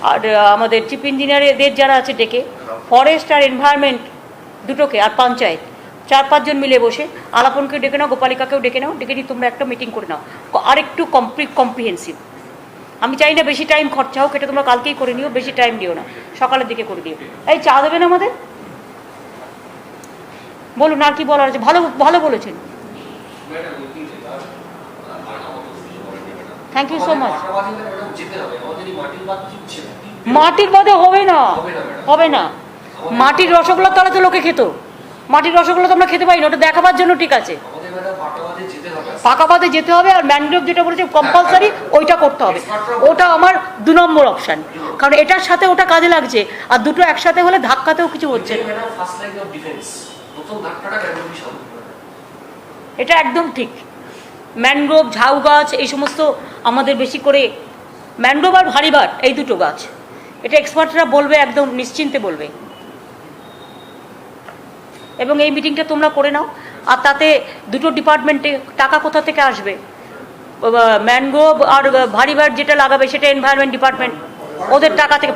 আর আমাদের চিফ ইঞ্জিনিয়ারদের যারা আছে ডেকে, ফরেস্ট আর এনভায়রনমেন্ট দুটোকে আর পঞ্চায়েত 4-5 জন মিলে বসে, আলাপনকে ডেকে নাও, গোপালিকাকেও ডেকে নাও, ডেকে নিয়ে তোমরা একটা মিটিং করে নাও, আরেকটু কম্প্রিহেন্সিভ। আমি চাই না বেশি টাইম খরচা হোক, এটা তোমরা কালকেই করে নিও, বেশি টাইম দিও না, সকালের দিকে করে দিও। এই চা দেবেন আমাদের? বলুন আর কি বলার আছে। ভালো ভালো বলেছেন, থ্যাংক ইউ সো মাচ। মাটির বাদে হবে না, হবে না। মাটির রসগোল্লা তাহলে তো লোকে খেত, মাটির রসগোল্লা তো আমরা খেতে পাই না, ওটা দেখাবার জন্য ঠিক আছে। পাকা বাদে যেতে হবে, আর ম্যানগ্রোভ যেটা বলেছে কম্পালসারি ওইটা করতে হবে, ওটা আমার 2 নম্বর অপশান, কারণ এটার সাথে ওটা কাজে লাগছে, আর দুটো একসাথে হলে ধাক্কাতেও কিছু হচ্ছে না। এটা একদম ঠিক। ম্যানগ্রোভ, ঝাউ গাছ, এই সমস্ত আমাদের বেশি করে ম্যানগ্রোভ আর ভারিবার, এই দুটো গাছ, এটা এক্সপার্টরা বলবে, একদম নিশ্চিন্তে বলবে। এবং এই মিটিংটা তোমরা করে নাও, আর তাতে দুটো ডিপার্টমেন্টে টাকা কোথা থেকে আসবে, ম্যানগ্রোভ আর ভারিবার যেটা লাগাবে সেটা এনভায়রনমেন্ট ডিপার্টমেন্ট, ওদের টাকা থেকে।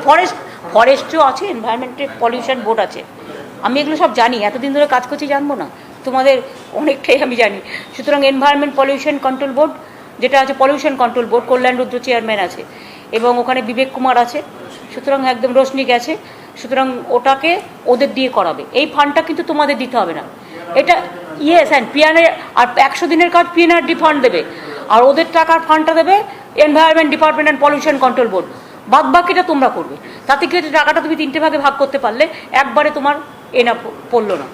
ফরেস্টও আছে, এনভায়রনমেন্টের পলিউশন বোর্ড আছে, আমি এগুলো সব জানি, এতদিন ধরে কাজ করছি, জানবো না? তোমাদের অনেকটাই আমি জানি। সুতরাং এনভায়রনমেন্ট পলিউশন কন্ট্রোল বোর্ড যেটা আছে, পলিউশন কন্ট্রোল বোর্ড, কল্যাণ রুদ্র চেয়ারম্যান আছে, এবং ওখানে বিবেক কুমার আছে, সুতরাং একদম রোশনি গেছে, সুতরাং ওটাকে ওদের দিয়ে করাবে। এই ফান্ডটা কিন্তু তোমাদের দিতে হবে না, এটা ইয়েস অ্যান্ড পিএনআর, আর 100 দিনের কাজ পিএনআরডি ফান্ড দেবে, আর ওদের টাকার ফান্ডটা দেবে environment department and pollution control board. বাদ বাকিটা তোমরা করবে, তাতে কি টাকাটা তুমি 3টে ভাগে ভাগ করতে পারলে, একবারে তোমার এনা পড়লো না।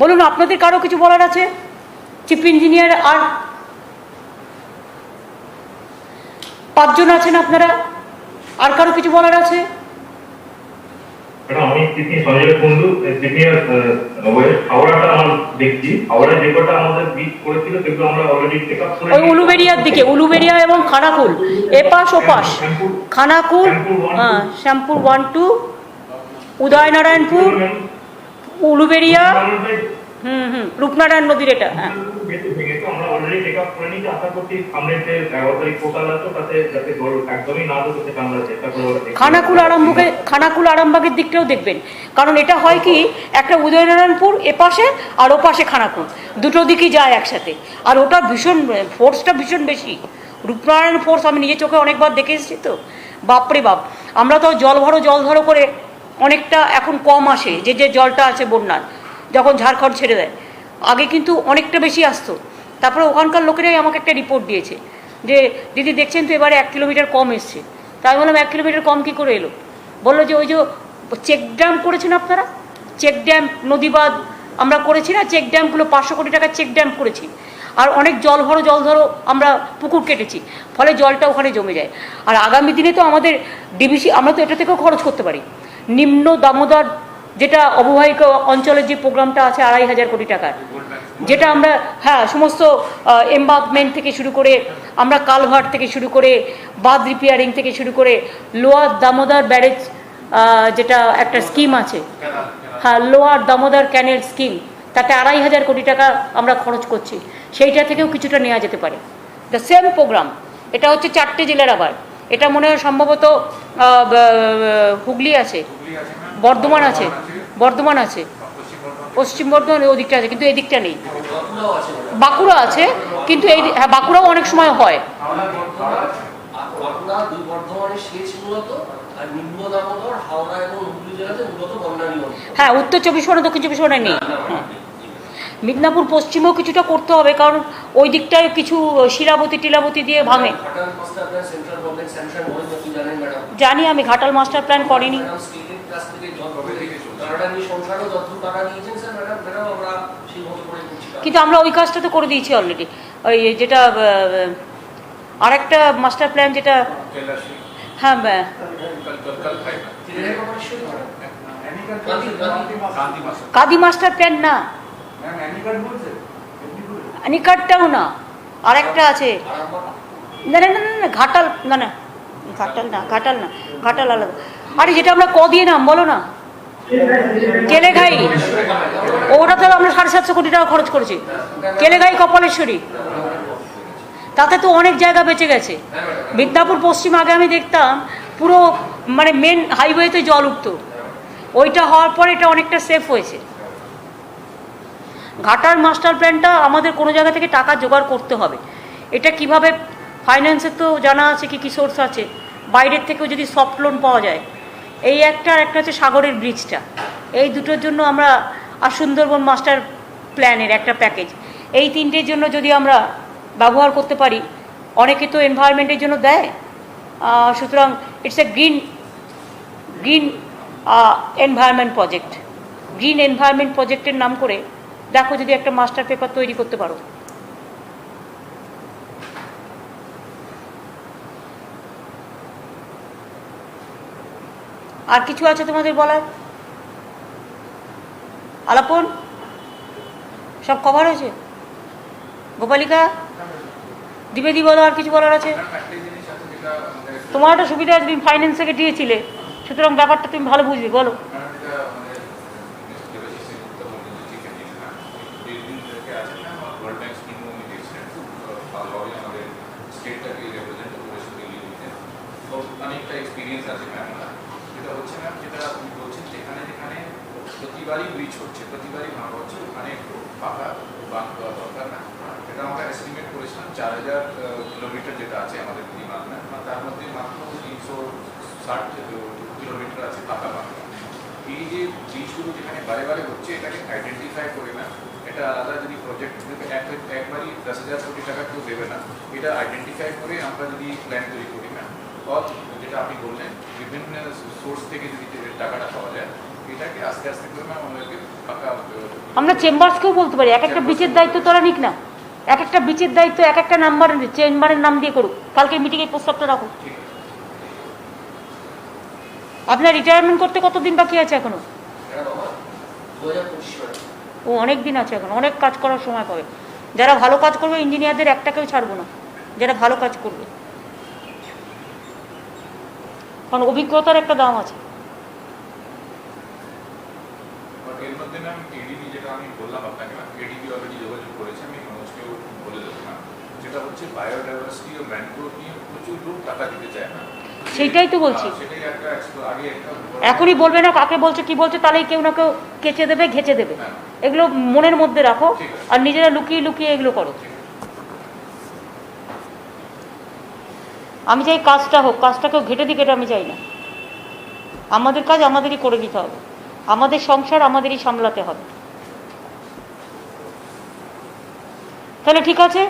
বলুন, আপনাদের কারো কিছু বলার আছে? চিফ ইঞ্জিনিয়ার আর 5 জন আছেন আপনারা, আর কারো কিছু বলার আছে?
আমি সঞ্জয় কুন্ডু, হাওড়াটা আমার দেখছি, হাওড়ায় যে কটা আমাদের বিট করেছিল সেগুলো আমরা অলরেডি চেক আপ করে, ওই
উলুবেড়িয়ার দিকে, উলুবেড়িয়া এবং খানাকুল, এপাশ ওপাশ, খানাকুল, শ্যামপুর 1-2, উদয়নারায়ণপুর, উলুবেড়িয়া, রূপনারায়ণ নদীর এটা। হ্যাঁ,
আমরা অলরেডি চেক আপ করে নিয়েছি, আশা করছি সামনে যে 11 তারিখ পোর্টাল আছে তাতে যাতে একদমই না ঢুকে সেটা আমরা চেষ্টা করবো।
খানাকুল আরামবাগের দিকটাও দেখবেন, কারণ এটা হয় কি, একটা উদয়নারায়ণপুর এপাশে আর ওপাশে খানাকুল, দুটো দিকই যায় একসাথে, আর ওটা ভীষণ ফোর্সটা ভীষণ বেশি। রূপনারায়ণ ফোর্স আমি নিজের চোখে অনেকবার দেখে এসেছি, তো বাপরে বাপ। আমরা তো জল ধরো করে অনেকটা এখন কম আসে, যে জলটা আছে বন্যার, যখন ঝাড়খণ্ড ছেড়ে দেয়, আগে কিন্তু অনেকটা বেশি আসতো। তারপরে ওখানকার লোকেরাই আমাকে একটা রিপোর্ট দিয়েছে যে দিদি দেখছেন তো এবারে 1 কিলোমিটার কম এসছে। তাই বললাম 1 কিলোমিটার কম কী করে এলো? বললো যে ওই যে চেক ড্যাম করেছেন আপনারা, চেক ড্যাম, নদীবাঁধ আমরা করেছি না, চেক ড্যামগুলো 500 কোটি টাকার চেক ড্যাম করেছি, আর অনেক জল ধরো আমরা পুকুর কেটেছি, ফলে জলটা ওখানে জমে যায়। আর আগামী দিনে তো আমাদের ডিবিসি, আমরা তো এটা থেকেও খরচ করতে পারি। নিম্ন দামোদর যেটা অববাহিকা অঞ্চলের যে প্রোগ্রামটা আছে 2,500 কোটি টাকার, যেটা আমরা সমস্ত এমবাঙ্কমেন্ট থেকে শুরু করে, আমরা কালভার্ট থেকে শুরু করে, বাঁধ রিপেয়ারিং থেকে শুরু করে, লোয়ার দামোদর ব্যারেজ যেটা একটা স্কিম আছে, লোয়ার দামোদর ক্যানেল স্কিম, তাতে 2,500 কোটি টাকা আমরা খরচ করছি, সেইটা থেকেও কিছুটা নেওয়া যেতে পারে। দ্য সেম প্রোগ্রাম, এটা হচ্ছে 4টে জেলার, আবার এটা মনে হয় সম্ভবত হুগলি আছে, বর্ধমান আছে, পশ্চিম বর্ধমান ওদিকটা আছে, কিন্তু এই দিকটা নেই। বাঁকুড়া আছে, কিন্তু এই বাঁকুড়াও অনেক সময় হয়। হ্যাঁ, উত্তর 24 পরগনা, দক্ষিণ 24 পরগনায় নেই। মিদনাপুর পশ্চিমেও কিছুটা করতে হবে, কারণ ওই দিকটায় কিছু শিলাবতী টিলাবতী দিয়ে ভাঙে। জানি, আমি ঘাটাল মাস্টার প্ল্যান করিনি। কিন্তু আমরা ওই কাজটা তো করে দিয়েছি অলরেডি। ওই যেটা আরেকটা মাস্টার প্ল্যান যেটা,
कैलाशी
হ্যাঁ
कल है गांधी मास्टर
কাদি মাস্টার প্ল্যান না,
मैम एनी कार्ड बोलते
নিকাটটাও না, আরেকটা আছে। না না না না না, ঘাটাল না না, ঘাটাল না, ঘাটাল না, ঘাটাল আলাদা। আরে যেটা আমরা ক দিয়ে নাম বলো না, কেলেঘাই, ওটা তো আমরা 750 কোটি টাকা খরচ করেছি। কেলেঘাই কপালেশ্বরী, তাতে তো অনেক জায়গা বেঁচে গেছে। মিদনাপুর পশ্চিম আগে আমি দেখতাম পুরো মানে মেন হাইওয়েতে জল উঠতো, ওইটা হওয়ার পর এটা অনেকটা সেফ হয়েছে। ঘাটার মাস্টার প্ল্যানটা আমাদের কোনো জায়গা থেকে টাকা জোগাড় করতে হবে। এটা কিভাবে ফাইন্যান্সের তো জানা আছে কি কি সোর্স আছে, বাইরের থেকেও যদি সফট লোন পাওয়া যায়। এই একটা আর একটা হচ্ছে সাগরের ব্রিজটা, এই দুটোর জন্য আমরা, আর সুন্দরবন মাস্টার প্ল্যানের একটা প্যাকেজ, এই তিনটের জন্য যদি আমরা ব্যবহার করতে পারি, অনেকে তো এনভায়রনমেন্টের জন্য দেয়। সুতরাং it's a green environment project. Green environment প্রজেক্টের নাম করে দেখো যদি একটা মাস্টার পেপার তৈরি করতে পারো। আর কিছু আছে তোমাদের বলার? আলাপন সব কভার হয়েছে? গোপালিকা, দ্বিবেদী বলো, আর কিছু বলার আছে? তোমার একটা সুবিধা আছে, তুমি ফাইন্যান্স থেকে দিয়েছিলে, সুতরাং ব্যাপারটা তুমি ভালো বুঝবে, বলো।
অনেকটা এক্সপিরিয়েন্স আছে ম্যাম, যেটা হচ্ছে ম্যাম, যেটা আপনি বলছেন যেখানে যেখানে প্রতিবারই ব্রিজ হচ্ছে, প্রতিবারই ভাঙা হচ্ছে, ওখানে একটু পাকা বাঁধ দেওয়া দরকার না। এটা আমরা এস্টিমেট করেছিলাম 4000 কিলোমিটার যেটা আছে আমাদের বিমান, তার মধ্যে মাত্র 360 কিলোমিটার আছে পাকা বাঁধ। এই যে ব্রিজগুলো যেখানে বারে বারে হচ্ছে, এটাকে আইডেন্টিফাই করে না, এটা আলাদা যদি প্রজেক্ট একবারই 10,000 কোটি টাকা কেউ দেবে না, এটা আইডেন্টিফাই করে আমরা যদি প্ল্যান তৈরি করি না, যেটা আপনি বললেন বিভিন্ন সোর্স থেকে যদি টাকাটা পাওয়া যায়, এটাকে আস্তে আস্তে করে আমাদেরকে পাকা।
আমরা চেম্বার্সকেও বলতে পারি এক একটা বিচের দায়িত্ব তোরা নিক না, এক একটা বিচের দায়িত্ব এক একটা চেম্বারের নাম দিয়ে করুক। কালকে মিটিংয়ে প্রস্তাবটা রাখো। আপনার রিটায়ারমেন্ট করতে কতদিন বাকি আছে এখনো? ও অনেক দিন আছে এখন, অনেক কাজ করার সময় পাবে। যারা ভালো কাজ করবে, ইঞ্জিনিয়ারদের একটাকেও ছাড়বো না, যারা ভালো কাজ করবে, কারণ অভিজ্ঞতার একটা দাম আছে।
এর মধ্যে ম্যাম এডিবি, যেটা আমি বললাম আপনাকে ম্যাম, এডিবি অলরেডি যোগাযোগ করেছে, আমি মানুষকেও বলে দেবো ম্যাম, যেটা হচ্ছে বায়োডাইভার্সিটি ও ম্যানগ্রোভ নিয়ে প্রচুর লোক টাকা দিতে চায় না।
সেইটাই তো বলছি,
সেটাই একটা আগে একটা
এখনই বলবে না কাকে বলছে কি বলছে, তাহলেই কেউ না কেউ কেচে দেবে, ঘেচে দেবে। এগুলো মনের মধ্যে রাখো, আর নিজেরা লুকিয়ে লুকিয়ে এগুলো করো। আমি চাই কাজটা হোক, কাজটাকেও ঘেটে দিকে এটা আমি চাই না। আমাদের কাজ আমাদেরই করে দিতে হবে, আমাদের সংসার আমাদেরই সামলাতে হবে। তাহলে ঠিক আছে,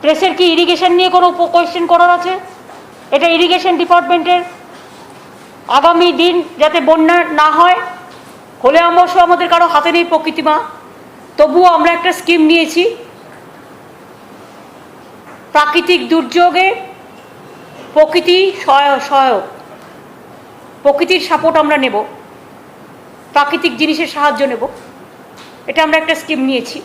প্রেসের কি ইরিগেশন নিয়ে কোনো কোয়েশ্চেন করার আছে? এটা ইরিগেশন ডিপার্টমেন্টের আগামী দিন যাতে বন্যা না হয়, হলে অবশ্য আমাদের কারো হাতে নেই প্রকৃতিমা, তবুও আমরা একটা স্কিম নিয়েছি, প্রাকৃতিক দুর্যোগে প্রকৃতি সহায়ক, প্রকৃতির সাপোর্ট আমরা নেব, প্রাকৃতিক জিনিসের সাহায্য নেব, এটা আমরা একটা স্কিম নিয়েছি।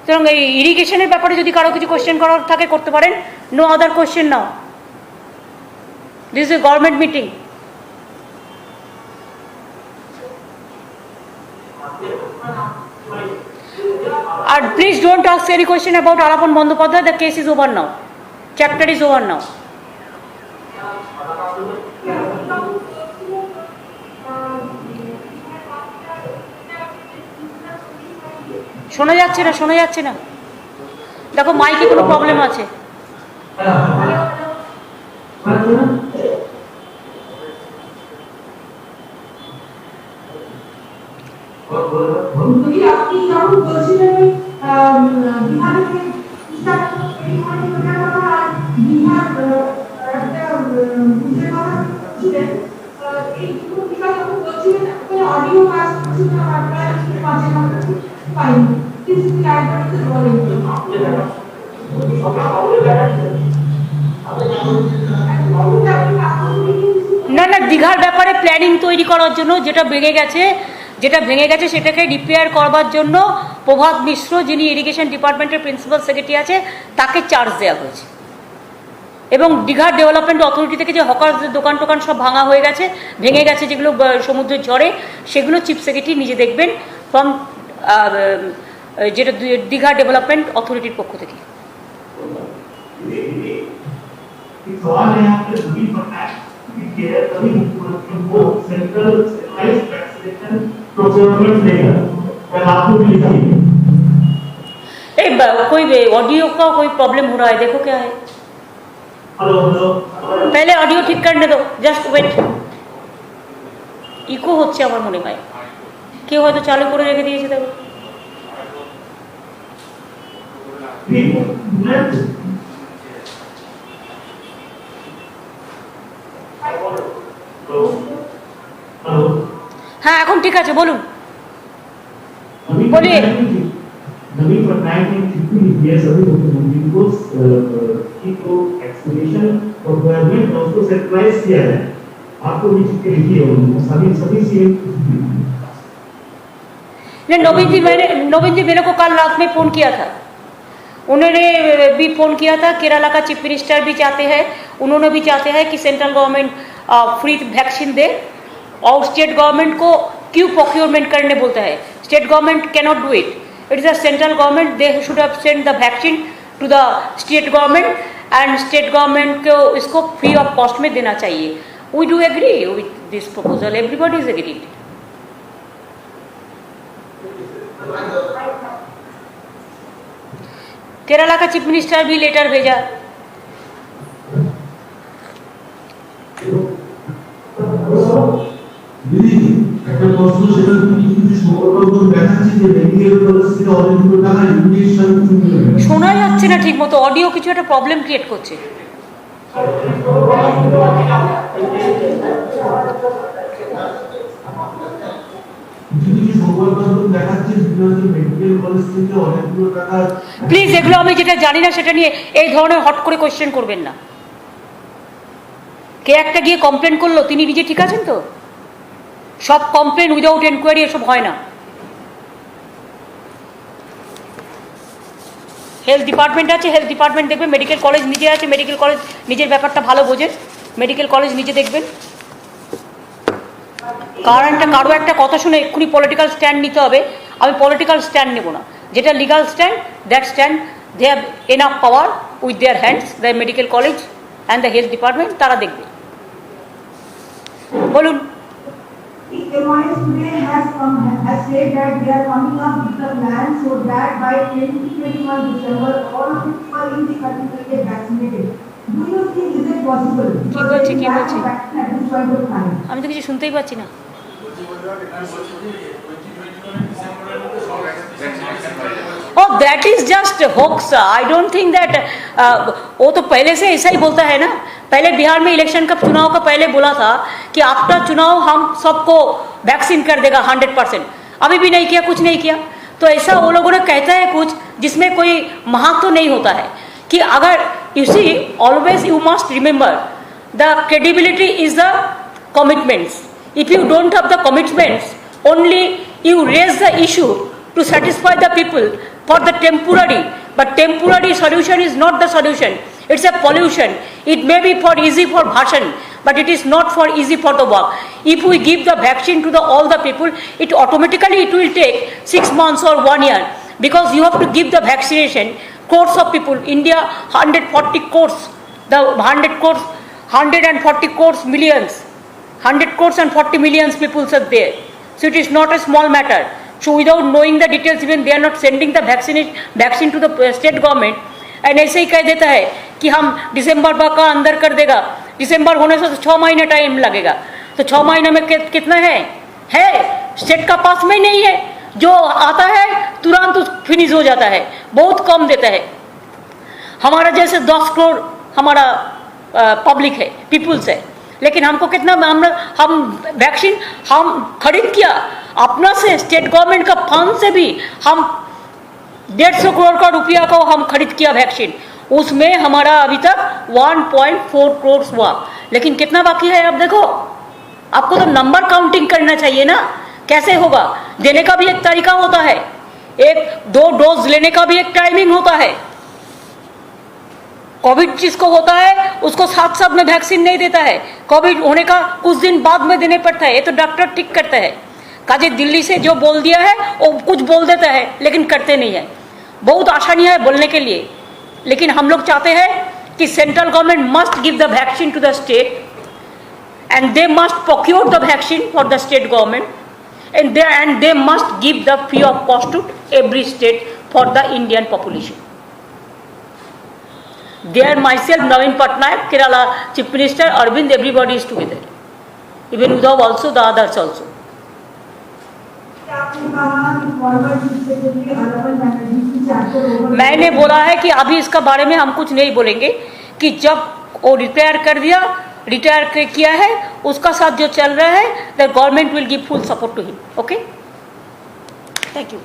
সুতরাং এই ইরিগেশনের ব্যাপারে যদি কারো কিছু কোয়েশ্চেন করার থাকে করতে পারেন, no other question now, this is a government meeting. And please don't ask any question about Alapan Bandyopadhyay. The case is over now. Chapter is over now. শোনা যাচ্ছে না, শোনা যাচ্ছে না। দেখো মাইকে কোনো প্রবলেম আছে।
আপনি যখন বলছিলেন অডিও কাজ পাইনি, This guidance is rolling.
না না, দীঘার ব্যাপারে প্ল্যানিং তৈরি করার জন্য যেটা ভেঙে গেছে সেটাকে রিপেয়ার করবার জন্য প্রভাত মিশ্র, যিনি ইরিগেশন ডিপার্টমেন্টের প্রিন্সিপাল সেক্রেটারি আছে, তাকে চার্জ দেওয়া হয়েছে। এবং দীঘার ডেভেলপমেন্ট অথরিটি থেকে যে হকারদের দোকান টোকান সব ভেঙে গেছে যেগুলো সমুদ্রের ঝড়ে, সেগুলো চিফ সেক্রেটারি নিজে দেখবেন ফ্রম যেটা দীঘা ডেভেলপমেন্ট অথরিটির পক্ষ থেকে।
It's all I have to do for that. Central centralized taxation procurement layer and आपको भी लिखिए।
कोई ऑडियो का कोई प्रॉब्लम हो रहा है, देखो क्या है।
हेलो हेलो,
पहले ऑडियो ठीक करने दो, जस्ट वेट। ইকো হচ্ছে আমার মনে হয়, কেউ হয়তো চালু করে রেখে দিয়েছে দেখো। হ্যাঁ এখন ঠিক আছে, বলুন। बोलिए।
नवी पटनायक ने कितनी दिया सभी मुख्यमंत्री को की को एक्सप्लेनेशन और गवर्नमेंट ने उसको सरप्राइज किया है, आपको भी लिखी है सभी सीएम
ने। नवीन जी मेरे को कल रात में फोन किया था, उन्होंने भी फोन किया था। केरला का चीफ मिनिस्टर भी चाहते हैं, उन्होंने भी चाहते हैं कि सेंट्रल गवर्नमेंट फ्री वैक्सीन दे, और स्टेट गवर्नमेंट को क्यों प्रोक्योरमेंट करने बोलता है। State government can not do it, it is a central government, they should have send the vaccine to the state government and state government को इसको फ्री ऑफ कॉस्ट में देना चाहिए। We do agree with this proposal, everybody is agreed. Kerala का चीफ मिनिस्टर भी लेटर भेजा।
দিদি একটা প্রশ্ন, সেটা তুমি কিছু সংবাদপত্র দেখাচ্ছি যে মেডিকেল কলেজ থেকে অনেকগুলো টাকা ইনজেকশন
শোনা যাচ্ছে না ঠিক মতো, অডিও কিছু একটা প্রবলেম ক্রিয়েট করছে। প্লিজ এগুলো আমি যেটা জানি না সেটা নিয়ে এই ধরনের হট করে কোয়েশ্চেন করবেন না। কে একটা গিয়ে কমপ্লেন করলো, তিনি নিজে ঠিক আছেন তো? সব কমপ্লেন উইদাউট এনকোয়ারি এসব হয় না। হেলথ ডিপার্টমেন্ট আছে, হেলথ ডিপার্টমেন্ট দেখবে। মেডিকেল কলেজ নিজে আছে, মেডিকেল কলেজ নিজের ব্যাপারটা ভালো বোঝে, মেডিকেল কলেজ নিজে দেখবেন। কারো একটা কথা শুনে এক্ষুনি পলিটিক্যাল স্ট্যান্ড নিতে হবে, আমি পলিটিক্যাল স্ট্যান্ড নেব না। যেটা legal stand, that stand they have enough power with their hands, the medical college and the health department, তারা দেখবে। বলুন।
MOS today has said that they are coming up with the plan so that by 2021 December all of the people in the country will get vaccinated. Do you think is it possible?
কি বলছি আমি তো কিছু শুনতেই পাচ্ছি না। Oh, that is just a hoax. I don't think that वो तो पहले से ऐसा ही बोलता है ना। पहले बिहार में इलेक्शन का चुनाव का पहले बोला था कि आफ्टर चुनाव हम सबको वैक्सीन कर देगा 100%। अभी भी नहीं किया, कुछ नहीं किया। तो ऐसा वो लोगों ने कहता है कुछ जिसमें कोई महत्व नहीं होता है कि अगर you see always you must remember the credibility is the commitments. If you don't have the commitments, only you raise the issue to satisfy the people for the temporary, but temporary solution is not the solution. It's a pollution. It may be for easy for bhashan, but it is not for easy for the work. If we give the vaccine to all the people, it automatically it will take 6 months or 1 year, because you have to give the vaccination crores of people. India 140 crores, the 140 crores millions, 100 crores and 40 millions people are there. So it is not a small matter. So without knowing the details, even they are not sending the vaccine to the state government, and ऐसे ही कह देता है कि हम दिसंबर का अंदर कर देगा। दिसंबर होने से तो 6 महीने टाइम लगेगा, तो 6 महीने में कितना है स्टेट का पास में नहीं है। जो आता है तुरंत फिनिश हो जाता है, बहुत कम देता है। हमारा जैसे 10 करोड़ हमारा पब्लिक है, पीपुल्स है, लेकिन हमको कितना हम वैक्सीन हम खरीद किया अपना से, स्टेट गवर्नमेंट का फंड से भी हम 150 करोड़ का रुपया को हम खरीद किया वैक्सीन, उसमें हमारा अभी तक 1.4 करोड़ हुआ, लेकिन कितना बाकी है अब देखो। आपको तो नंबर काउंटिंग करना चाहिए ना, कैसे होगा? देने का भी एक तरीका होता है, 1-2 डोज लेने का भी एक टाइमिंग होता है। कोविड जिसको होता है उसको साथ साथ में वैक्सीन नहीं देता है, कोविड होने का कुछ दिन बाद में देने पड़ता है, ये तो डॉक्टर ठीक करता है। काजे दिल्ली से जो बोल दिया है वो कुछ बोल देता है लेकिन करते नहीं है। बहुत आसानी है बोलने के लिए, लेकिन हम लोग चाहते हैं कि central government must give the vaccine to the state and they must procure the vaccine for the state government and they must give the free of cost to every state for the Indian population. There myself, Naveen Patnaik, Kerala Chief Minister, Arvind, everybody is together. Even Uddhav also, the others also. मैंने बोला है कि अभी इसका बारे में हम कुछ नहीं बोलेंगे, कि जब वो रिटायर कर दिया, रिटायर किया है, उसका साथ जो चल रहा है, the government will give full support to him. Okay, thank you.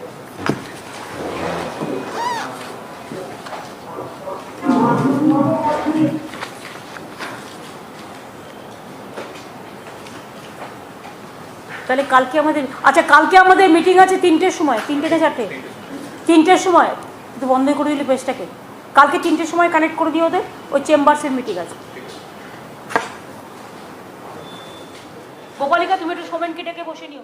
তাহলে কালকে আমাদের, আচ্ছা কালকে আমাদের মিটিং আছে 3টের সময়, 3টে না 4টে? 3টের সময় একটু বন্ধ করে দিলে পেজটাকে, কালকে 3টের সময় কানেক্ট করে দিও, ওদের ওই চেম্বার্সের মিটিং আছে। গোপালিকা তুমি একটু সোমেনকে ডেকে বসে নিও।